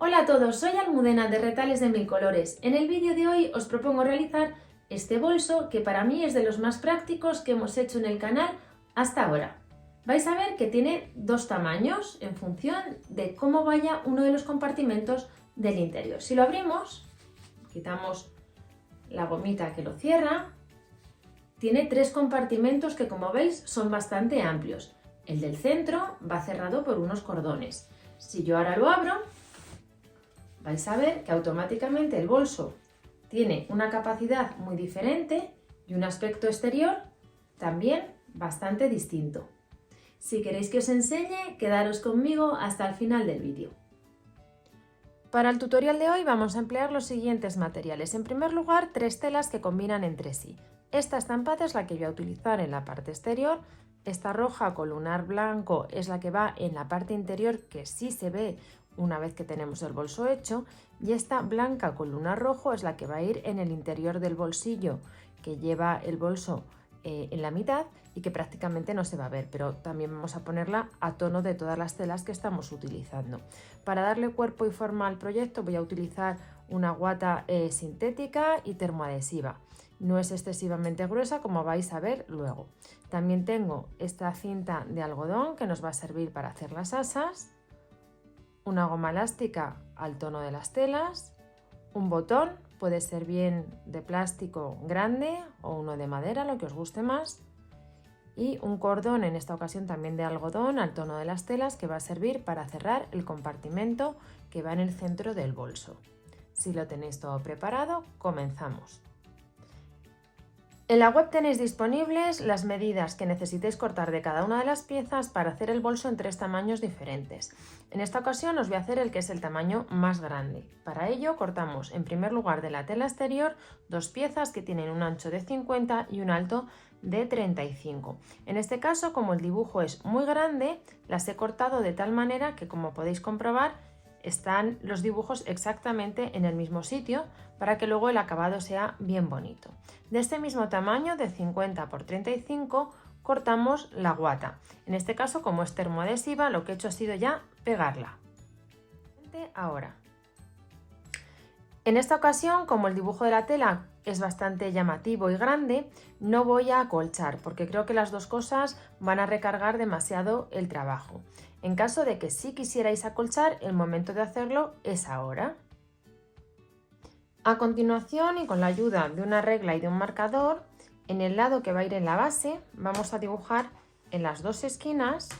Hola a todos, soy Almudena de Retales de Mil Colores. En el vídeo de hoy os propongo realizar este bolso que para mí es de los más prácticos que hemos hecho en el canal hasta ahora. Vais a ver que tiene dos tamaños en función de cómo vaya uno de los compartimentos del interior. Si lo abrimos, quitamos la gomita que lo cierra, tiene tres compartimentos que, como veis, son bastante amplios. El del centro va cerrado por unos cordones. Si yo ahora lo abro, vais a ver que automáticamente el bolso tiene una capacidad muy diferente y un aspecto exterior también bastante distinto. Si queréis que os enseñe, quedaros conmigo hasta el final del vídeo. Para el tutorial de hoy vamos a emplear los siguientes materiales. En primer lugar, tres telas que combinan entre sí. Esta estampada es la que voy a utilizar en la parte exterior. Esta roja con lunar blanco es la que va en la parte interior, que sí se ve una vez que tenemos el bolso hecho, y esta blanca con lunar rojo es la que va a ir en el interior del bolsillo que lleva el bolso en la mitad y que prácticamente no se va a ver, pero también vamos a ponerla a tono de todas las telas que estamos utilizando. Para darle cuerpo y forma al proyecto voy a utilizar una guata sintética y termoadhesiva. No es excesivamente gruesa, como vais a ver luego. También tengo esta cinta de algodón que nos va a servir para hacer las asas, una goma elástica al tono de las telas, un botón, puede ser bien de plástico grande o uno de madera, lo que os guste más, y un cordón, en esta ocasión también de algodón al tono de las telas, que va a servir para cerrar el compartimento que va en el centro del bolso. Si lo tenéis todo preparado, comenzamos. En la web tenéis disponibles las medidas que necesitéis cortar de cada una de las piezas para hacer el bolso en tres tamaños diferentes. En esta ocasión os voy a hacer el que es el tamaño más grande. Para ello cortamos en primer lugar de la tela exterior dos piezas que tienen un ancho de 50 y un alto de 35. En este caso, como el dibujo es muy grande, las he cortado de tal manera que, como podéis comprobar, están los dibujos exactamente en el mismo sitio para que luego el acabado sea bien bonito. De este mismo tamaño, de 50 por 35, cortamos la guata. En este caso, como es termoadhesiva, lo que he hecho ha sido ya pegarla. Ahora, en esta ocasión, como el dibujo de la tela es bastante llamativo y grande, no voy a acolchar porque creo que las dos cosas van a recargar demasiado el trabajo. En caso de que sí quisierais acolchar, el momento de hacerlo es ahora. A continuación, y con la ayuda de una regla y de un marcador, en el lado que va a ir en la base vamos a dibujar en las dos esquinas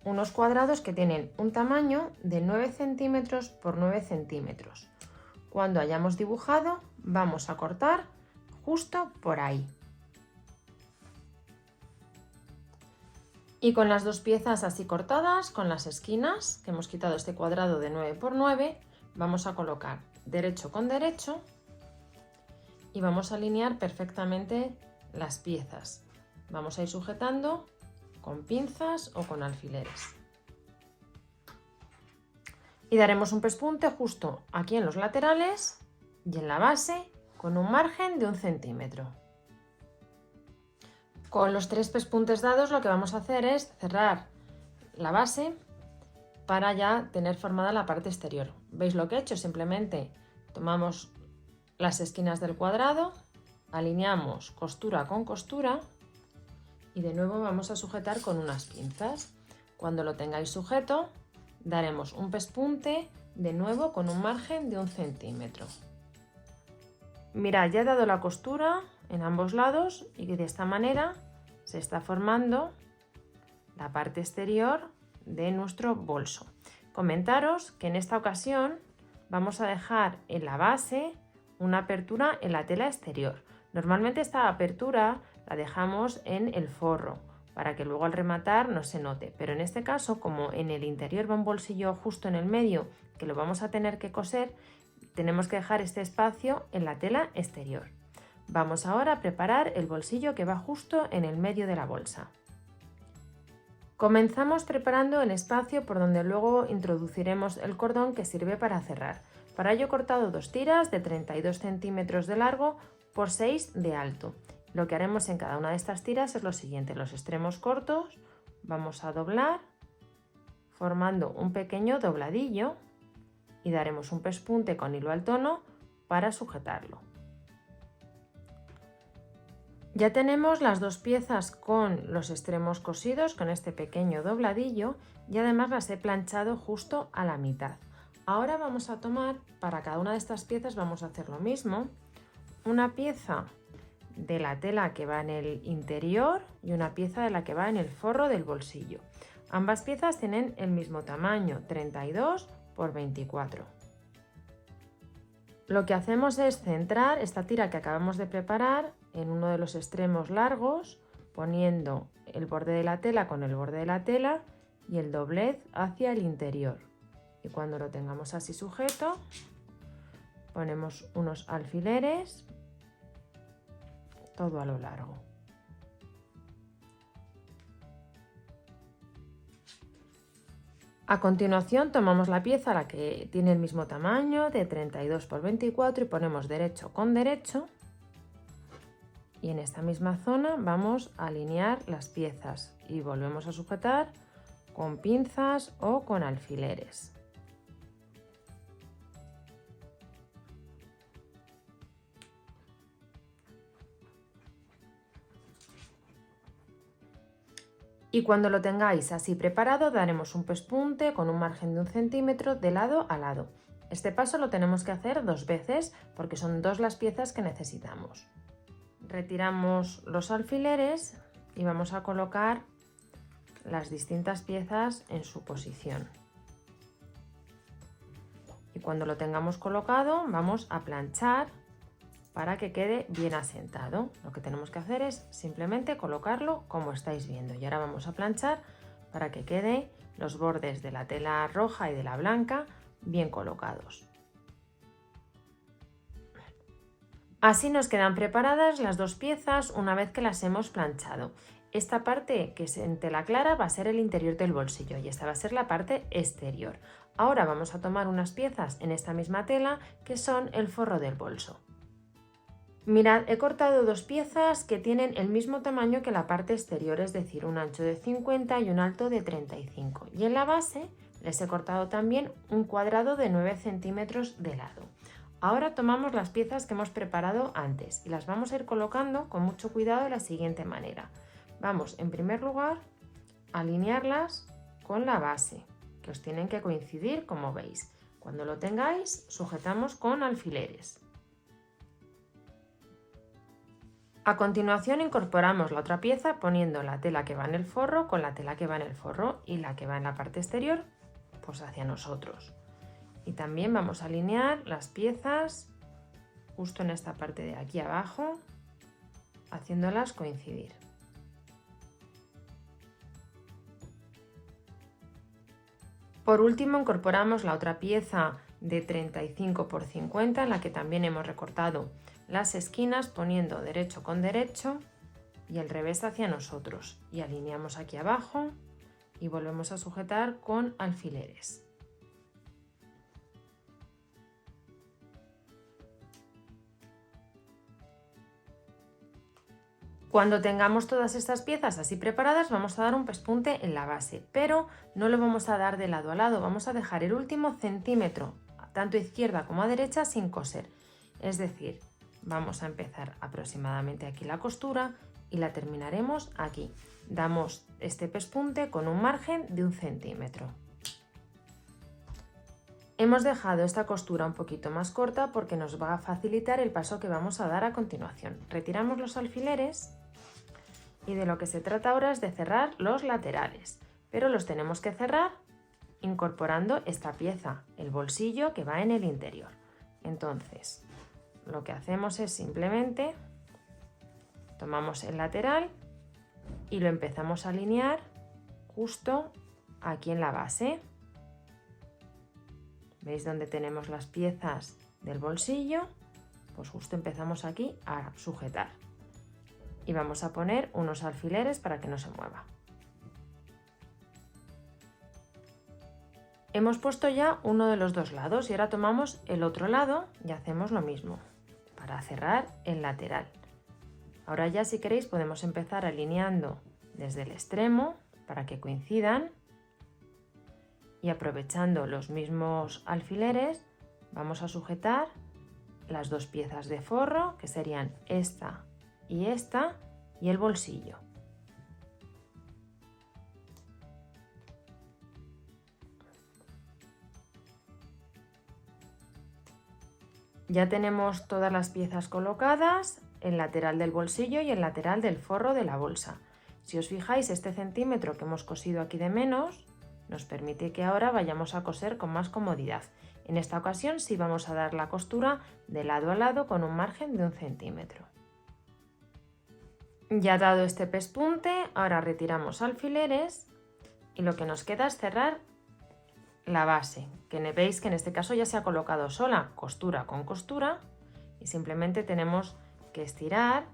unos cuadrados que tienen un tamaño de 9 centímetros por 9 centímetros. Cuando hayamos dibujado, vamos a cortar justo por ahí. Y con las dos piezas así cortadas, con las esquinas, que hemos quitado este cuadrado de 9 por 9, vamos a colocar derecho con derecho y vamos a alinear perfectamente las piezas. Vamos a ir sujetando con pinzas o con alfileres. Y daremos un pespunte justo aquí en los laterales y en la base con un margen de 1 centímetro. Con los tres pespuntes dados lo que vamos a hacer es cerrar la base para ya tener formada la parte exterior. ¿Veis lo que he hecho? Simplemente tomamos las esquinas del cuadrado, alineamos costura con costura y de nuevo vamos a sujetar con unas pinzas. Cuando lo tengáis sujeto, daremos un pespunte de nuevo con un margen de 1 centímetro. Mirad, ya he dado la costura en ambos lados y de esta manera se está formando la parte exterior de nuestro bolso. Comentaros que en esta ocasión vamos a dejar en la base una apertura en la tela exterior. Normalmente esta apertura la dejamos en el forro para que luego al rematar no se note, pero en este caso, como en el interior va un bolsillo justo en el medio que lo vamos a tener que coser, tenemos que dejar este espacio en la tela exterior. Vamos ahora a preparar el bolsillo que va justo en el medio de la bolsa. Comenzamos preparando el espacio por donde luego introduciremos el cordón que sirve para cerrar. Para ello he cortado dos tiras de 32 centímetros de largo por 6 de alto. Lo que haremos en cada una de estas tiras es lo siguiente: los extremos cortos vamos a doblar formando un pequeño dobladillo y daremos un pespunte con hilo al tono para sujetarlo. Ya tenemos las dos piezas con los extremos cosidos con este pequeño dobladillo y además las he planchado justo a la mitad. Ahora vamos a tomar, para cada una de estas piezas vamos a hacer lo mismo, una pieza de la tela que va en el interior y una pieza de la que va en el forro del bolsillo. Ambas piezas tienen el mismo tamaño, 32 por 24. Lo que hacemos es centrar esta tira que acabamos de preparar en uno de los extremos largos, poniendo el borde de la tela con el borde de la tela y el doblez hacia el interior. Y cuando lo tengamos así sujeto, ponemos unos alfileres todo a lo largo. A continuación tomamos la pieza, la que tiene el mismo tamaño, de 32 por 24, y ponemos derecho con derecho. Y en esta misma zona vamos a alinear las piezas y volvemos a sujetar con pinzas o con alfileres. Y cuando lo tengáis así preparado, daremos un pespunte con un margen de 1 centímetro de lado a lado. Este paso lo tenemos que hacer 2 veces porque son 2 las piezas que necesitamos. Retiramos los alfileres y vamos a colocar las distintas piezas en su posición. Y cuando lo tengamos colocado, vamos a planchar para que quede bien asentado. Lo que tenemos que hacer es simplemente colocarlo como estáis viendo. Y ahora vamos a planchar para que quede los bordes de la tela roja y de la blanca bien colocados. Así nos quedan preparadas las dos piezas una vez que las hemos planchado. Esta parte que es en tela clara va a ser el interior del bolsillo y esta va a ser la parte exterior. Ahora vamos a tomar unas piezas en esta misma tela que son el forro del bolso. Mirad, he cortado 2 piezas que tienen el mismo tamaño que la parte exterior, es decir, un ancho de 50 y un alto de 35. Y en la base les he cortado también un cuadrado de 9 centímetros de lado. Ahora tomamos las piezas que hemos preparado antes y las vamos a ir colocando con mucho cuidado de la siguiente manera. Vamos, en primer lugar, a alinearlas con la base, que os tienen que coincidir como veis. Cuando lo tengáis, sujetamos con alfileres. A continuación incorporamos la otra pieza poniendo la tela que va en el forro con la tela que va en el forro y la que va en la parte exterior pues hacia nosotros. Y también vamos a alinear las piezas justo en esta parte de aquí abajo, haciéndolas coincidir. Por último incorporamos la otra pieza de 35 por 50 en la que también hemos recortado las esquinas poniendo derecho con derecho y el revés hacia nosotros y alineamos aquí abajo y volvemos a sujetar con alfileres. Cuando tengamos todas estas piezas así preparadas vamos a dar un pespunte en la base, pero no lo vamos a dar de lado a lado, vamos a dejar el último centímetro tanto a izquierda como a derecha sin coser, es decir, vamos a empezar aproximadamente aquí la costura y la terminaremos aquí. Damos este pespunte con un margen de 1 centímetro. Hemos dejado esta costura un poquito más corta porque nos va a facilitar el paso que vamos a dar a continuación. Retiramos los alfileres y de lo que se trata ahora es de cerrar los laterales, pero los tenemos que cerrar incorporando esta pieza, el bolsillo que va en el interior. Entonces, lo que hacemos es simplemente tomamos el lateral y lo empezamos a alinear justo aquí en la base. ¿Veis dónde tenemos las piezas del bolsillo? Pues justo empezamos aquí a sujetar. Y vamos a poner unos alfileres para que no se mueva. Hemos puesto ya uno de los dos lados y ahora tomamos el otro lado y hacemos lo mismo para cerrar el lateral. Ahora ya si queréis podemos empezar alineando desde el extremo para que coincidan y aprovechando los mismos alfileres vamos a sujetar las dos piezas de forro, que serían esta y el bolsillo. Ya tenemos todas las piezas colocadas, el lateral del bolsillo y el lateral del forro de la bolsa. Si os fijáis, este centímetro que hemos cosido aquí de menos nos permite que ahora vayamos a coser con más comodidad. En esta ocasión sí vamos a dar la costura de lado a lado con un margen de 1 centímetro. Ya dado este pespunte, ahora retiramos alfileres y lo que nos queda es cerrar la base, que veis que en este caso ya se ha colocado sola, costura con costura, y simplemente tenemos que estirar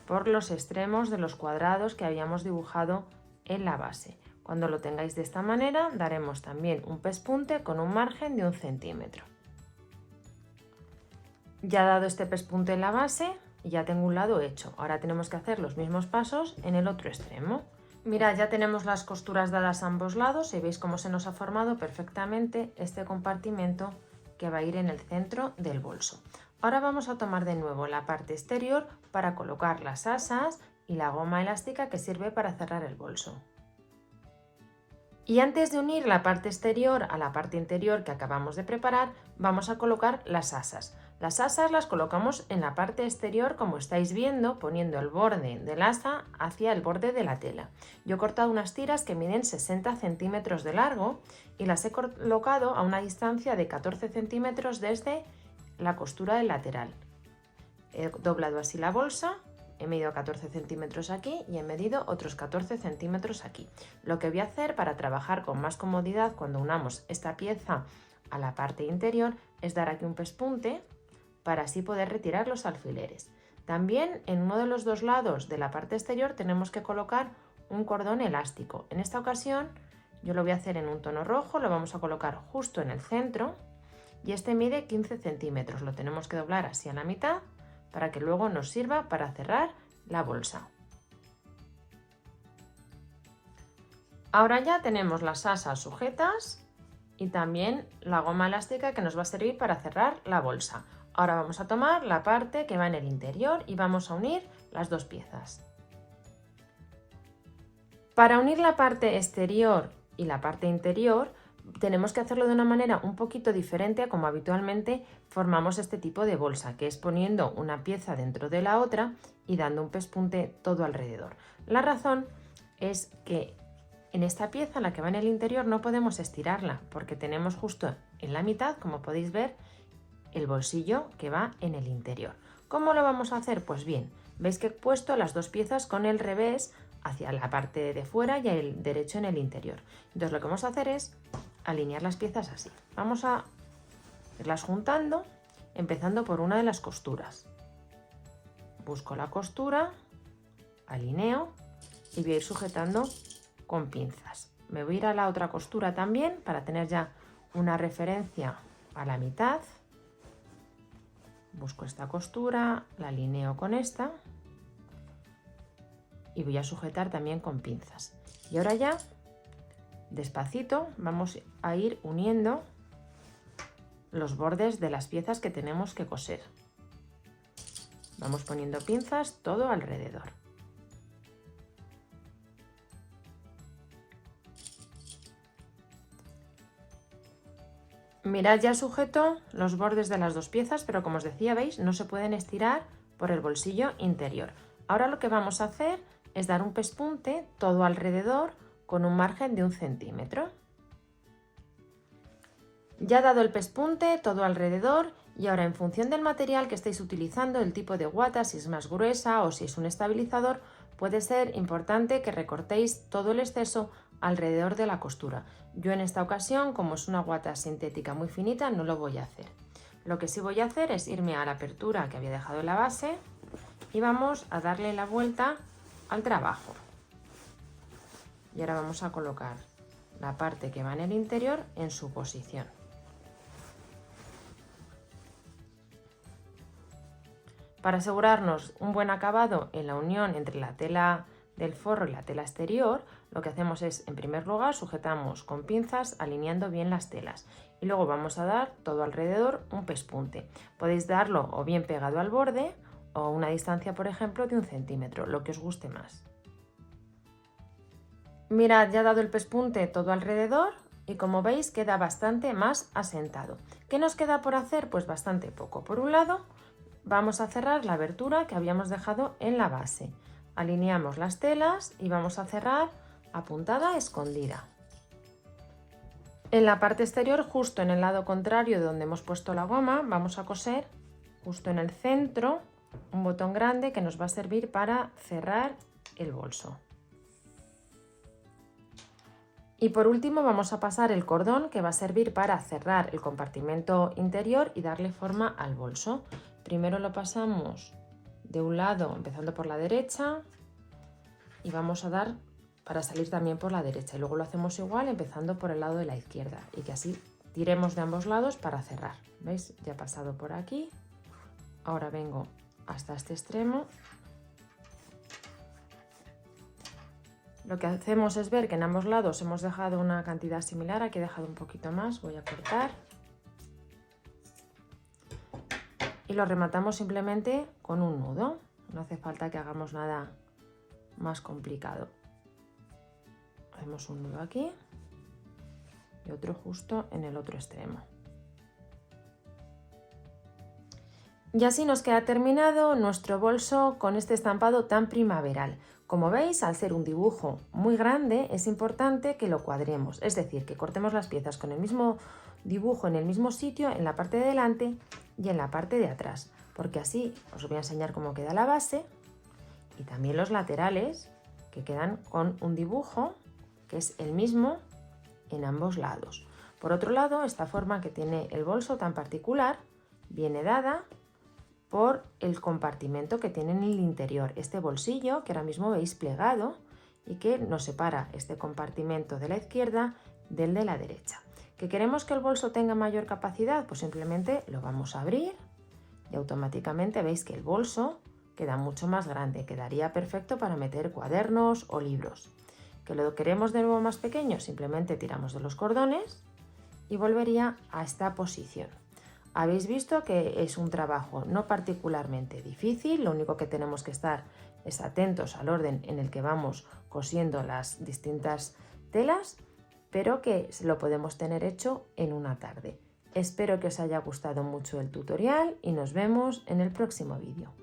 por los extremos de los cuadrados que habíamos dibujado en la base. Cuando lo tengáis de esta manera, daremos también un pespunte con un margen de 1 centímetro. Ya dado este pespunte en la base, ya tengo un lado hecho. Ahora tenemos que hacer los mismos pasos en el otro extremo. Mirad, ya tenemos las costuras dadas a ambos lados y veis cómo se nos ha formado perfectamente este compartimento que va a ir en el centro del bolso. Ahora vamos a tomar de nuevo la parte exterior para colocar las asas y la goma elástica que sirve para cerrar el bolso. Y antes de unir la parte exterior a la parte interior que acabamos de preparar, vamos a colocar las asas. Las asas las colocamos en la parte exterior, como estáis viendo, poniendo el borde del asa hacia el borde de la tela. Yo he cortado unas tiras que miden 60 centímetros de largo y las he colocado a una distancia de 14 centímetros desde la costura del lateral. He doblado así la bolsa. He medido 14 centímetros aquí y he medido otros 14 centímetros aquí. Lo que voy a hacer para trabajar con más comodidad cuando unamos esta pieza a la parte interior es dar aquí un pespunte para así poder retirar los alfileres. También en uno de los dos lados de la parte exterior tenemos que colocar un cordón elástico. En esta ocasión yo lo voy a hacer en un tono rojo, lo vamos a colocar justo en el centro y este mide 15 centímetros. Lo tenemos que doblar así a la mitad para que luego nos sirva para cerrar la bolsa. Ahora ya tenemos las asas sujetas y también la goma elástica que nos va a servir para cerrar la bolsa. Ahora vamos a tomar la parte que va en el interior y vamos a unir las dos piezas. Para unir la parte exterior y la parte interior tenemos que hacerlo de una manera un poquito diferente a como habitualmente formamos este tipo de bolsa, que es poniendo una pieza dentro de la otra y dando un pespunte todo alrededor. La razón es que en esta pieza, la que va en el interior, no podemos estirarla porque tenemos justo en la mitad, como podéis ver, el bolsillo que va en el interior. ¿Cómo lo vamos a hacer? Pues bien, veis que he puesto las dos piezas con el revés hacia la parte de fuera y el derecho en el interior. Entonces lo que vamos a hacer es alinear las piezas así. Vamos a irlas juntando, empezando por una de las costuras. Busco la costura, alineo y voy a ir sujetando con pinzas. Me voy a ir a la otra costura también para tener ya una referencia a la mitad. Busco esta costura, la alineo con esta y voy a sujetar también con pinzas. Y ahora ya despacito vamos a ir uniendo los bordes de las piezas que tenemos que coser. Vamos poniendo pinzas todo alrededor. Mirad, ya sujeto los bordes de las dos piezas, pero como os decía, veis, no se pueden estirar por el bolsillo interior. Ahora lo que vamos a hacer es dar un pespunte todo alrededor con un margen de 1 centímetro. Ya dado el pespunte todo alrededor y ahora en función del material que estéis utilizando, el tipo de guata, si es más gruesa o si es un estabilizador, puede ser importante que recortéis todo el exceso alrededor de la costura. Yo en esta ocasión, como es una guata sintética muy finita, no lo voy a hacer. Lo que sí voy a hacer es irme a la apertura que había dejado en la base y vamos a darle la vuelta al trabajo. Y ahora vamos a colocar la parte que va en el interior en su posición. Para asegurarnos un buen acabado en la unión entre la tela del forro y la tela exterior, lo que hacemos es, en primer lugar, sujetamos con pinzas alineando bien las telas y luego vamos a dar todo alrededor un pespunte. Podéis darlo o bien pegado al borde o a una distancia, por ejemplo, de 1 centímetro, lo que os guste más. Mirad, ya he dado el pespunte todo alrededor y como veis queda bastante más asentado. ¿Qué nos queda por hacer? Pues bastante poco. Por un lado, vamos a cerrar la abertura que habíamos dejado en la base. Alineamos las telas y vamos a cerrar a puntada escondida. En la parte exterior, justo en el lado contrario de donde hemos puesto la goma, vamos a coser justo en el centro un botón grande que nos va a servir para cerrar el bolso. Y por último vamos a pasar el cordón que va a servir para cerrar el compartimento interior y darle forma al bolso. Primero lo pasamos de un lado empezando por la derecha y vamos a dar para salir también por la derecha y luego lo hacemos igual empezando por el lado de la izquierda y que así tiremos de ambos lados para cerrar. ¿Veis? Ya he pasado por aquí, ahora vengo hasta este extremo. Lo que hacemos es ver que en ambos lados hemos dejado una cantidad similar, aquí he dejado un poquito más, voy a cortar. Y lo rematamos simplemente con un nudo, no hace falta que hagamos nada más complicado. Hacemos un nudo aquí y otro justo en el otro extremo. Y así nos queda terminado nuestro bolso con este estampado tan primaveral. Como veis, al ser un dibujo muy grande, es importante que lo cuadremos, es decir, que cortemos las piezas con el mismo dibujo en el mismo sitio, en la parte de delante y en la parte de atrás, porque así os voy a enseñar cómo queda la base y también los laterales, que quedan con un dibujo que es el mismo en ambos lados. Por otro lado, esta forma que tiene el bolso tan particular viene dada por el compartimento que tiene en el interior, este bolsillo que ahora mismo veis plegado y que nos separa este compartimento de la izquierda del de la derecha. ¿Que queremos que el bolso tenga mayor capacidad? Pues simplemente lo vamos a abrir y automáticamente veis que el bolso queda mucho más grande, quedaría perfecto para meter cuadernos o libros. ¿Que lo queremos de nuevo más pequeño? Simplemente tiramos de los cordones y volvería a esta posición. Habéis visto que es un trabajo no particularmente difícil, lo único que tenemos que estar es atentos al orden en el que vamos cosiendo las distintas telas, pero que lo podemos tener hecho en una tarde. Espero que os haya gustado mucho el tutorial y nos vemos en el próximo vídeo.